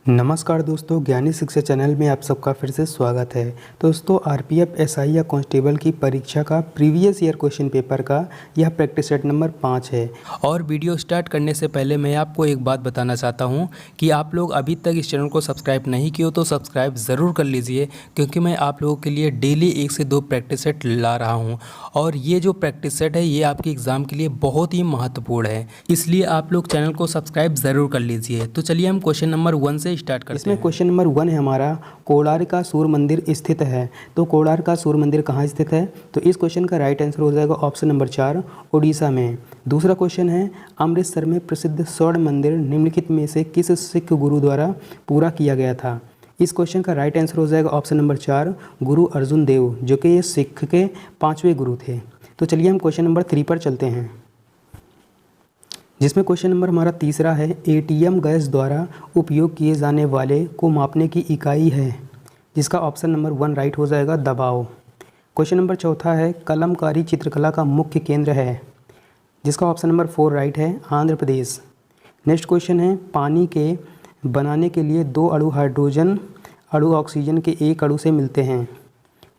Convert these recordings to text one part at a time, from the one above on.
नमस्कार दोस्तों, ज्ञानी शिक्षा चैनल में आप सबका फिर से स्वागत है। दोस्तों, आरपीएफ एसआई या कांस्टेबल की परीक्षा का प्रीवियस ईयर क्वेश्चन पेपर का यह प्रैक्टिस सेट नंबर 5 है। और वीडियो स्टार्ट करने से पहले मैं आपको एक बात बताना चाहता हूं कि आप लोग अभी तक इस चैनल को सब्सक्राइब नहीं किए हो तो सब्सक्राइब ज़रूर कर लीजिए, क्योंकि मैं आप लोगों के लिए डेली 1 से 2 प्रैक्टिस सेट ला रहा हूँ। और ये जो प्रैक्टिस सेट है ये आपके एग्ज़ाम के लिए बहुत ही महत्वपूर्ण है, इसलिए आप लोग चैनल को सब्सक्राइब ज़रूर कर लीजिए। तो चलिए हम क्वेश्चन नंबर 1 से स्टार्ट करते हैं। इसमें क्वेश्चन नंबर 1 है हमारा, कोणार्क का सूर्य मंदिर स्थित है। तो कोणार्क का सूर्य मंदिर कहाँ स्थित है? तो इस क्वेश्चन का राइट आंसर हो जाएगा ऑप्शन नंबर 4, उड़ीसा में। दूसरा क्वेश्चन है, अमृतसर में प्रसिद्ध स्वर्ण मंदिर निम्नलिखित में से किस सिख गुरु द्वारा पूरा किया गया था? इस क्वेश्चन का राइट आंसर हो जाएगा ऑप्शन नंबर 4, गुरु अर्जुन देव, जो कि ये सिख के 5वें गुरु थे। तो चलिए हम क्वेश्चन नंबर 3 पर चलते हैं, जिसमें क्वेश्चन नंबर हमारा तीसरा है, एटीएम गैस द्वारा उपयोग किए जाने वाले को मापने की इकाई है, जिसका ऑप्शन नंबर 1 राइट हो जाएगा दबाव। क्वेश्चन नंबर चौथा है, कलमकारी चित्रकला का मुख्य केंद्र है, जिसका ऑप्शन नंबर 4 राइट है आंध्र प्रदेश। नेक्स्ट क्वेश्चन है, पानी के बनाने के लिए 2 अणु हाइड्रोजन अणु ऑक्सीजन के 1 अणु से मिलते हैं।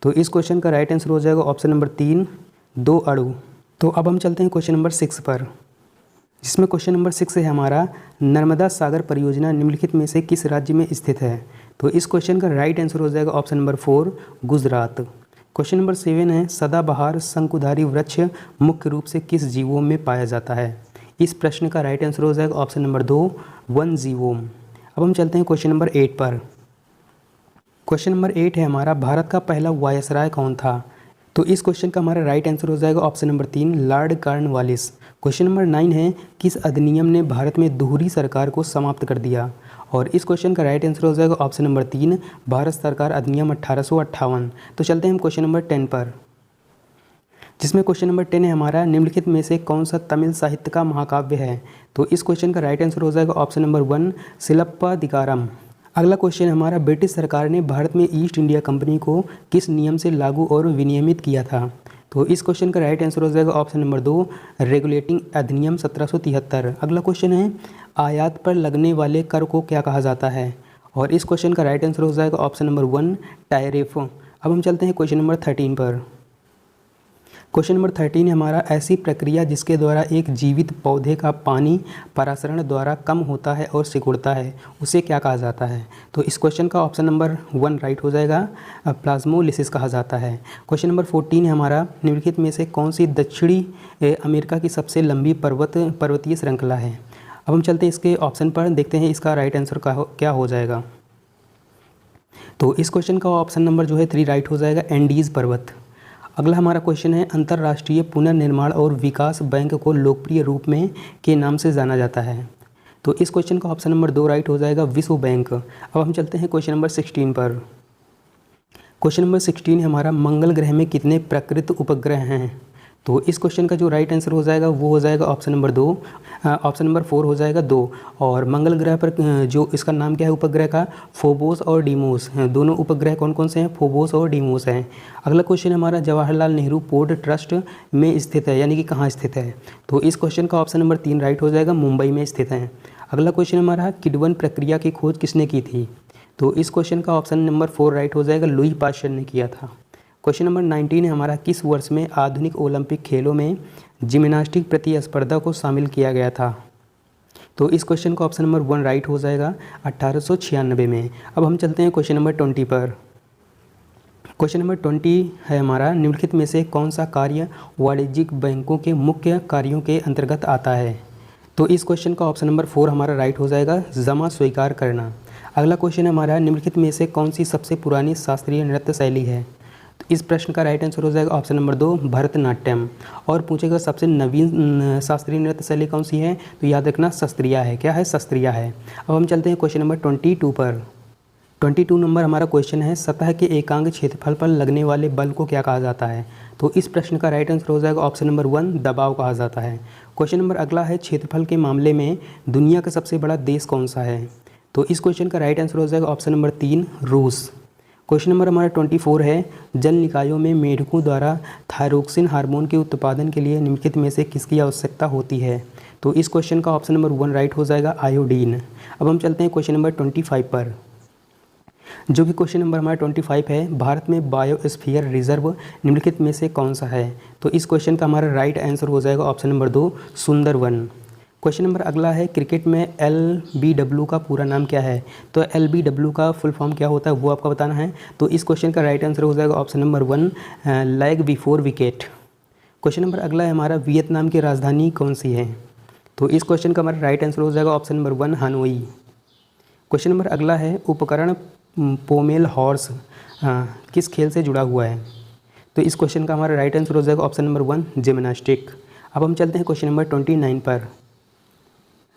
तो इस क्वेश्चन का राइट आंसर हो जाएगा ऑप्शन नंबर 3, 2 अणु। तो अब हम चलते हैं क्वेश्चन नंबर 6 पर, जिसमें क्वेश्चन नंबर 6 है हमारा, नर्मदा सागर परियोजना निम्नलिखित में से किस राज्य में स्थित है? तो इस क्वेश्चन का राइट आंसर हो जाएगा option number 4, Gujarat. Question number 7 है, सदाबहार शंकुधारी वृक्ष मुख्य रूप से किस जीवों में पाया जाता है? इस प्रश्न का राइट आंसर हो जाएगा ऑप्शन नंबर 2, वन जीवों। अब हम चलते हैं क्वेश्चन नंबर 8 पर। क्वेश्चन नंबर 8 है हमारा, भारत का पहला वायसराय कौन था? तो इस क्वेश्चन का हमारा राइट आंसर हो जाएगा option number 3, Lord Cornwallis. Question number 9 है, किस अधिनियम ने भारत में दोहरी सरकार को समाप्त कर दिया? और इस क्वेश्चन का राइट आंसर हो जाएगा ऑप्शन नंबर 3, भारत सरकार अधिनियम 1858। तो चलते हैं हम क्वेश्चन नंबर 10 पर, जिसमें क्वेश्चन नंबर 10 है हमारा, निम्नलिखित में से कौन सा तमिल साहित्य का महाकाव्य है? तो इस क्वेश्चन का राइट आंसर हो जाएगा ऑप्शन नंबर 1, सिलप्पाधिकारम। अगला क्वेश्चन हमारा, ब्रिटिश सरकार ने भारत में ईस्ट इंडिया कंपनी को किस नियम से लागू और विनियमित किया था? तो इस क्वेश्चन का राइट आंसर हो जाएगा ऑप्शन नंबर 2, रेगुलेटिंग अधिनियम 1773। अगला क्वेश्चन है, आयात पर लगने वाले कर को क्या कहा जाता है? और इस क्वेश्चन का राइट आंसर हो जाएगा ऑप्शन नंबर 1, टैरिफ। अब हम चलते हैं क्वेश्चन नंबर 13 पर। क्वेश्चन नंबर 13 है हमारा, ऐसी प्रक्रिया जिसके द्वारा एक जीवित पौधे का पानी परासरण द्वारा कम होता है और सिकुड़ता है, उसे क्या कहा जाता है? तो इस क्वेश्चन का ऑप्शन नंबर 1 राइट हो जाएगा, प्लाज्मोलिसिस कहा जाता है। क्वेश्चन नंबर 14 है हमारा, निम्नलिखित में से कौन सी दक्षिणी अमेरिका की सबसे लंबी पर्वतीय श्रृंखला है? अब हम चलते हैं इसके ऑप्शन पर, देखते हैं इसका राइट आंसर क्या हो जाएगा। तो इस क्वेश्चन का ऑप्शन नंबर जो है 3 राइट हो जाएगा, एंडीज़ पर्वत। अगला हमारा क्वेश्चन है, अंतर्राष्ट्रीय पुनर्निर्माण और विकास बैंक को लोकप्रिय रूप में के नाम से जाना जाता है? तो इस क्वेश्चन का ऑप्शन नंबर 2 राइट हो जाएगा, विश्व बैंक। अब हम चलते हैं क्वेश्चन नंबर 16 पर। क्वेश्चन नंबर 16 है हमारा, मंगल ग्रह में कितने प्रकृत उपग्रह हैं? तो इस क्वेश्चन का जो राइट आंसर हो जाएगा वो हो जाएगा ऑप्शन नंबर 2, ऑप्शन नंबर 4 हो जाएगा 2। और मंगल ग्रह पर जो इसका नाम क्या है उपग्रह का, फोबोस और डीमोस। दोनों उपग्रह कौन कौन से हैं? फोबोस और डीमोस हैं। अगला क्वेश्चन हमारा, जवाहरलाल नेहरू पोर्ट ट्रस्ट में स्थित है, यानी कि कहाँ स्थित है? तो इस क्वेश्चन का ऑप्शन नंबर 3 राइट हो जाएगा, मुंबई में स्थित है। अगला क्वेश्चन हमारा, किडवन प्रक्रिया की खोज किसने की थी? तो इस क्वेश्चन का ऑप्शन नंबर 4 राइट हो जाएगा, लुई पाश्चर ने किया था। क्वेश्चन नंबर 19 है हमारा, किस वर्ष में आधुनिक ओलंपिक खेलों में जिम्नास्टिक प्रतिस्पर्धा को शामिल किया गया था? तो इस क्वेश्चन का ऑप्शन नंबर 1 राइट हो जाएगा, 1896 में। अब हम चलते हैं क्वेश्चन नंबर 20 पर। क्वेश्चन नंबर 20 है हमारा, निम्नलिखित में से कौन सा कार्य वाणिज्यिक बैंकों के मुख्य कार्यों के अंतर्गत आता है? तो इस क्वेश्चन का ऑप्शन नंबर 4 हमारा राइट हो जाएगा, जमा स्वीकार करना। अगला क्वेश्चन हमारा, निम्नलिखित में से कौन सी सबसे पुरानी शास्त्रीय नृत्य शैली है? तो इस प्रश्न का राइट आंसर हो जाएगा ऑप्शन नंबर 2, भरतनाट्यम। और पूछेगा सबसे नवीन शास्त्रीय नृत्य शैली कौन सी है? तो याद रखना शास्त्रीय है। क्या है? शास्त्रीय है। अब हम चलते हैं क्वेश्चन नंबर 22 पर। 22 नंबर हमारा क्वेश्चन है, सतह के एकांक क्षेत्रफल पर लगने वाले बल को क्या कहा जाता है? तो इस प्रश्न का राइट आंसर हो जाएगा ऑप्शन नंबर 1, दबाव कहा जाता है। क्वेश्चन नंबर अगला है, क्षेत्रफल के मामले में दुनिया का सबसे बड़ा देश कौन सा है? तो इस क्वेश्चन का राइट आंसर हो जाएगा ऑप्शन नंबर 3, रूस। क्वेश्चन नंबर हमारा 24 है, जल निकायों में मेढकों द्वारा थायरोक्सिन हार्मोन के उत्पादन के लिए निम्नलिखित में से किसकी आवश्यकता होती है? तो इस क्वेश्चन का ऑप्शन नंबर 1 राइट हो जाएगा आयोडीन। अब हम चलते हैं क्वेश्चन नंबर 25 पर, जो कि क्वेश्चन नंबर हमारा 25 है, भारत में बायोस्फीयर रिजर्व निम्नलिखित में से कौन सा है। तो इस क्वेश्चन का हमारा राइट आंसर हो जाएगा option number 2 Sundarban. Question number अगला है, क्रिकेट में LBW का पूरा नाम क्या है। तो LBW का फुल फॉर्म क्या होता है वो आपको बताना है। तो इस क्वेश्चन का राइट आंसर हो जाएगा option number 1 leg before wicket. Question number अगला है हमारा, वियतनाम की राजधानी कौन सी है। तो इस क्वेश्चन का हमारा राइट आंसर हो जाएगा option number 1 Hanoi. Question number अगला है, उपकरण पोमेल हॉर्स किस खेल से जुड़ा हुआ है। तो इस क्वेश्चन का हमारा राइट आंसर हो जाएगा ऑप्शन नंबर 1 जिम्नास्टिक। अब हम चलते हैं क्वेश्चन नंबर 29 पर,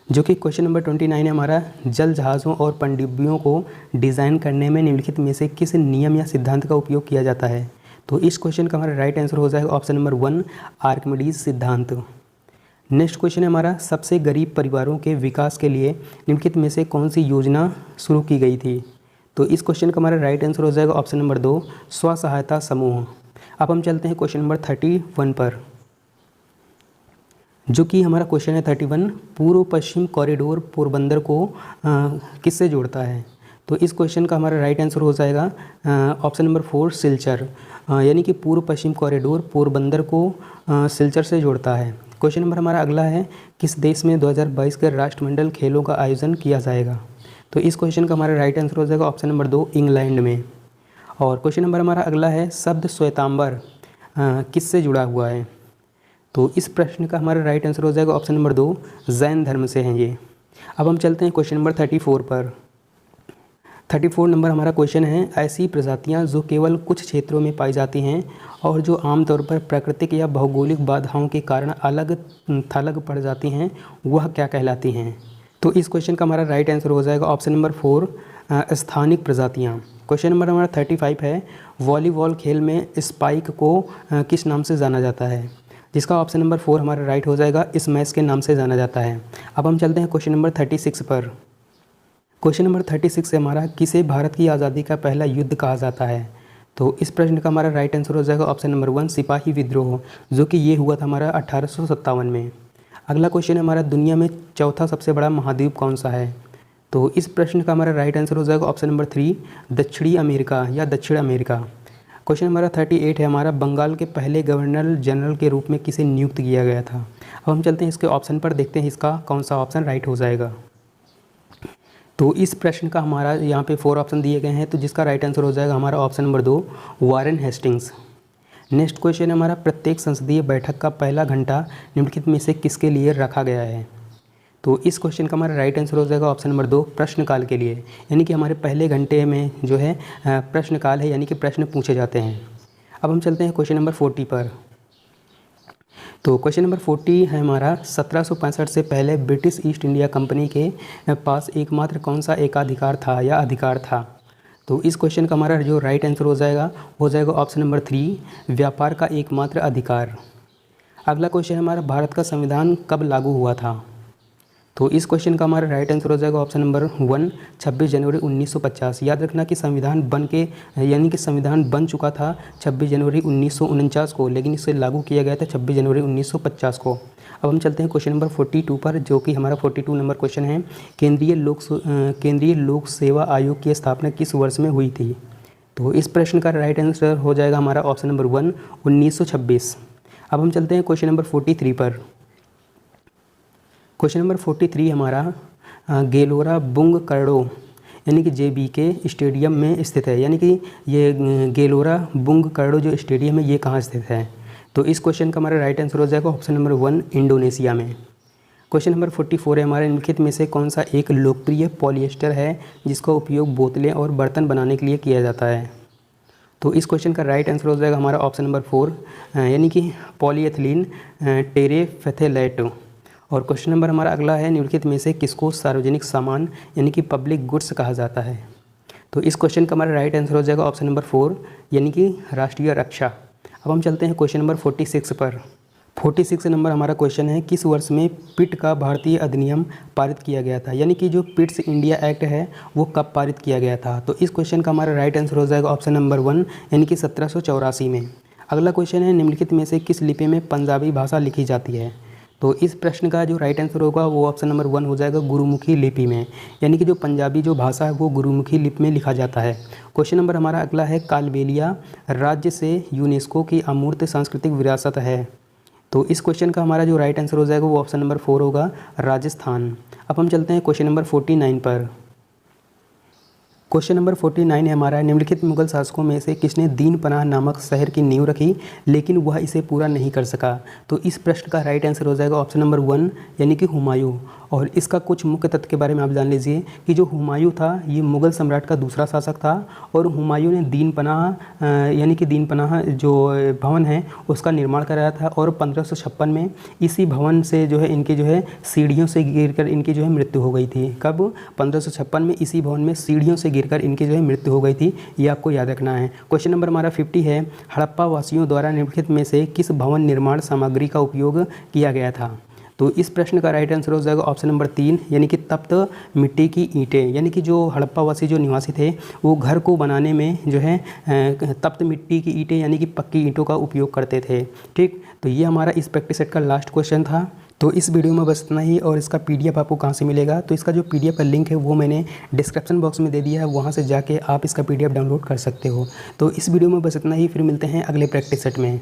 जो कि क्वेश्चन नंबर 29 है हमारा, जल जहाज़ों और पनडुब्बियों को डिज़ाइन करने में निम्नलिखित में से किस नियम या सिद्धांत का उपयोग किया जाता है। तो इस क्वेश्चन का हमारा राइट आंसर हो जाएगा ऑप्शन नंबर 1 आर्किमिडीज सिद्धांत। नेक्स्ट क्वेश्चन है हमारा, सबसे गरीब परिवारों के विकास के लिए निम्नलिखित में से कौन सी योजना शुरू की गई थी। तो इस क्वेश्चन का हमारा राइट आंसर हो जाएगा ऑप्शन नंबर 2 स्व सहायता समूह। अब हम चलते हैं क्वेश्चन नंबर 31 पर, जो कि हमारा क्वेश्चन है 31, पूर्व पश्चिम कॉरिडोर पोरबंदर को किससे जोड़ता है। तो इस क्वेश्चन का हमारा राइट आंसर हो जाएगा ऑप्शन नंबर 4 सिलचर, यानी कि पूर्व पश्चिम कॉरिडोर पोरबंदर को सिलचर से जोड़ता है। क्वेश्चन नंबर हमारा अगला है, किस देश में 2022 के राष्ट्रमंडल खेलों का आयोजन किया जाएगा। तो इस क्वेश्चन का हमारा राइट आंसर हो जाएगा ऑप्शन नंबर 2 इंग्लैंड में। और क्वेश्चन नंबर हमारा अगला है, शब्द श्वेतांबर किससे जुड़ा हुआ है। तो इस प्रश्न का हमारा राइट आंसर हो जाएगा ऑप्शन नंबर 2 जैन धर्म से हैं ये। अब हम चलते हैं क्वेश्चन नंबर 34 पर। 34 नंबर हमारा क्वेश्चन है, ऐसी प्रजातियां जो केवल कुछ क्षेत्रों में पाई जाती हैं और जो आमतौर पर प्राकृतिक या भौगोलिक बाधाओं के कारण अलग थलग पड़ जाती हैं, वह क्या कहलाती हैं। तो इस क्वेश्चन का हमारा राइट आंसर हो जाएगा ऑप्शन नंबर 4 स्थानिक प्रजातियां। क्वेश्चन नंबर हमारा 35 है, वॉलीबॉल खेल में स्पाइक को किस नाम से जाना जाता है, जिसका ऑप्शन नंबर 4 हमारा राइट हो जाएगा स्मैश के नाम से जाना जाता है। अब हम चलते हैं क्वेश्चन नंबर 36 पर। क्वेश्चन नंबर 36 है हमारा, किसे भारत की आज़ादी का पहला युद्ध कहा जाता है। तो इस प्रश्न का हमारा राइट आंसर हो जाएगा ऑप्शन नंबर 1 सिपाही विद्रोह, जो कि ये हुआ था हमारा 1857 में। अगला क्वेश्चन है हमारा, दुनिया में चौथा सबसे बड़ा महाद्वीप कौन सा है। तो इस प्रश्न का हमारा राइट आंसर हो जाएगा ऑप्शन नंबर 3 दक्षिणी अमेरिका या दक्षिण अमेरिका। क्वेश्चन हमारा 38 है हमारा, बंगाल के पहले गवर्नर जनरल के रूप में किसे नियुक्त किया गया था। अब हम चलते हैं इसके ऑप्शन पर, देखते हैं इसका कौन सा ऑप्शन राइट हो जाएगा। तो इस प्रश्न का हमारा यहाँ पे 4 ऑप्शन दिए गए हैं, तो जिसका राइट आंसर हो जाएगा हमारा option number 2 Warren Hastings. Next question है हमारा, प्रत्येक संसदीय बैठक का पहला घंटा निम्नलिखित में से किसके लिए रखा गया है। तो इस क्वेश्चन का हमारा राइट आंसर हो जाएगा ऑप्शन नंबर 2 प्रश्नकाल के लिए, यानी कि हमारे पहले घंटे में जो है प्रश्नकाल है, यानी कि प्रश्न पूछे जाते हैं। अब हम चलते हैं क्वेश्चन नंबर 40 पर। तो क्वेश्चन नंबर 40 है हमारा, 1765 से पहले ब्रिटिश ईस्ट इंडिया कंपनी के पास एकमात्र कौन सा एकाधिकार था या अधिकार था। तो इस क्वेश्चन का हमारा जो राइट आंसर हो जाएगा ऑप्शन नंबर 3 व्यापार का एकमात्र अधिकार। अगला क्वेश्चन हमारा, भारत का संविधान कब लागू हुआ था। तो इस क्वेश्चन का हमारा राइट आंसर हो जाएगा ऑप्शन नंबर 1 26 जनवरी 1950। याद रखना कि संविधान बन चुका था 26 जनवरी 1949 को, लेकिन इसे लागू किया गया था 26 जनवरी 1950 को। अब हम चलते हैं क्वेश्चन नंबर 42 पर, जो कि हमारा 42 नंबर क्वेश्चन है, केंद्रीय लोक सेवा आयोग की स्थापना किस वर्ष में हुई थी। तो इस प्रश्न का राइट आंसर हो जाएगा हमारा ऑप्शन नंबर 1 1926। अब हम चलते हैं क्वेश्चन नंबर 43 पर। क्वेश्चन नंबर 43 हमारा, गेलोरा बुंग करड़ो यानी कि JBK स्टेडियम में स्थित है, यानी कि ये गेलोरा बुंग करड़ो जो स्टेडियम है ये कहाँ स्थित है। तो इस क्वेश्चन का हमारा राइट आंसर हो जाएगा ऑप्शन नंबर 1 इंडोनेशिया में। क्वेश्चन नंबर 44 है हमारे, निम्नलिखित में से कौन सा एक लोकप्रिय पॉलिएस्टर है जिसका उपयोग बोतलें और बर्तन बनाने के लिए किया जाता है। तो इस क्वेश्चन का राइट आंसर हो जाएगा हमारा ऑप्शन नंबर 4 यानी कि पॉलीएथिलीन टेरेफेथेलेट। और क्वेश्चन नंबर हमारा अगला है, निम्नलिखित में से किसको सार्वजनिक सामान यानी कि पब्लिक गुड्स कहा जाता है। तो इस क्वेश्चन का हमारा राइट आंसर हो जाएगा ऑप्शन नंबर 4 यानी कि राष्ट्रीय रक्षा। अब हम चलते हैं क्वेश्चन नंबर 46 पर। 46 नंबर हमारा क्वेश्चन है, किस वर्ष में पिट का भारतीय अधिनियम पारित किया गया था, यानी कि जो पिट्स इंडिया एक्ट है वो कब पारित किया गया था। तो इस क्वेश्चन का हमारा राइट आंसर हो जाएगा ऑप्शन नंबर 1 यानी कि 1784 में। अगला क्वेश्चन है, निम्नलिखित में से किस लिपि में पंजाबी भाषा लिखी जाती है। तो इस प्रश्न का जो राइट आंसर होगा वो ऑप्शन नंबर 1 हो जाएगा, गुरुमुखी लिपि में। यानी कि जो पंजाबी जो भाषा है वो गुरुमुखी लिपि में लिखा जाता है। क्वेश्चन नंबर हमारा अगला है, कालबेलिया राज्य से यूनेस्को की अमूर्त सांस्कृतिक विरासत है। तो इस क्वेश्चन का हमारा जो राइट आंसर हो जाएगा वो ऑप्शन नंबर 4 होगा, राजस्थान। अब हम चलते हैं क्वेश्चन नंबर 49 पर। क्वेश्चन नंबर 49 है हमारा, निम्नलिखित मुगल शासकों में से किसने दीन पनाह नामक शहर की नींव रखी लेकिन वह इसे पूरा नहीं कर सका। तो इस प्रश्न का राइट आंसर हो जाएगा ऑप्शन नंबर 1 यानी कि हुमायूं। और इसका कुछ मुख्य तथ्य के बारे में आप जान लीजिए कि जो हुमायूं था ये मुग़ल सम्राट का दूसरा शासक था और हुमायूं ने दीन पनाह यानी कि दीन पनाह जो भवन है उसका निर्माण कराया था। और 1556 में इसी भवन से जो है इनकी जो है सीढ़ियों से गिरकर इनकी जो है मृत्यु हो गई थी। कब? 1556 में इसी भवन में सीढ़ियों से गिरकर इनकी जो है मृत्यु हो गई थी। ये आपको याद रखना है। क्वेश्चन नंबर हमारा 50 है, हड़प्पा वासियों द्वारा निम्नलिखित में से किस भवन निर्माण सामग्री का उपयोग किया गया था। तो इस प्रश्न का राइट आंसर हो जाएगा ऑप्शन नंबर 3 यानी कि तप्त मिट्टी की ईंटें। यानी कि जो हड़प्पावासी जो निवासी थे वो घर को बनाने में जो है तप्त मिट्टी की ईंटें यानी कि पक्की ईंटों का उपयोग करते थे। ठीक, तो ये हमारा इस प्रैक्टिस सेट का लास्ट क्वेश्चन था। तो इस वीडियो में बस इतना ही। और इसका पीडीएफ आपको कहाँ से मिलेगा, तो इसका जो पीडीएफ का लिंक है वो मैंने डिस्क्रिप्शन बॉक्स में दे दिया है, वहाँ से जाके आप इसका पीडीएफ डाउनलोड कर सकते हो। तो इस वीडियो में बस इतना ही, फिर मिलते हैं अगले प्रैक्टिस सेट में।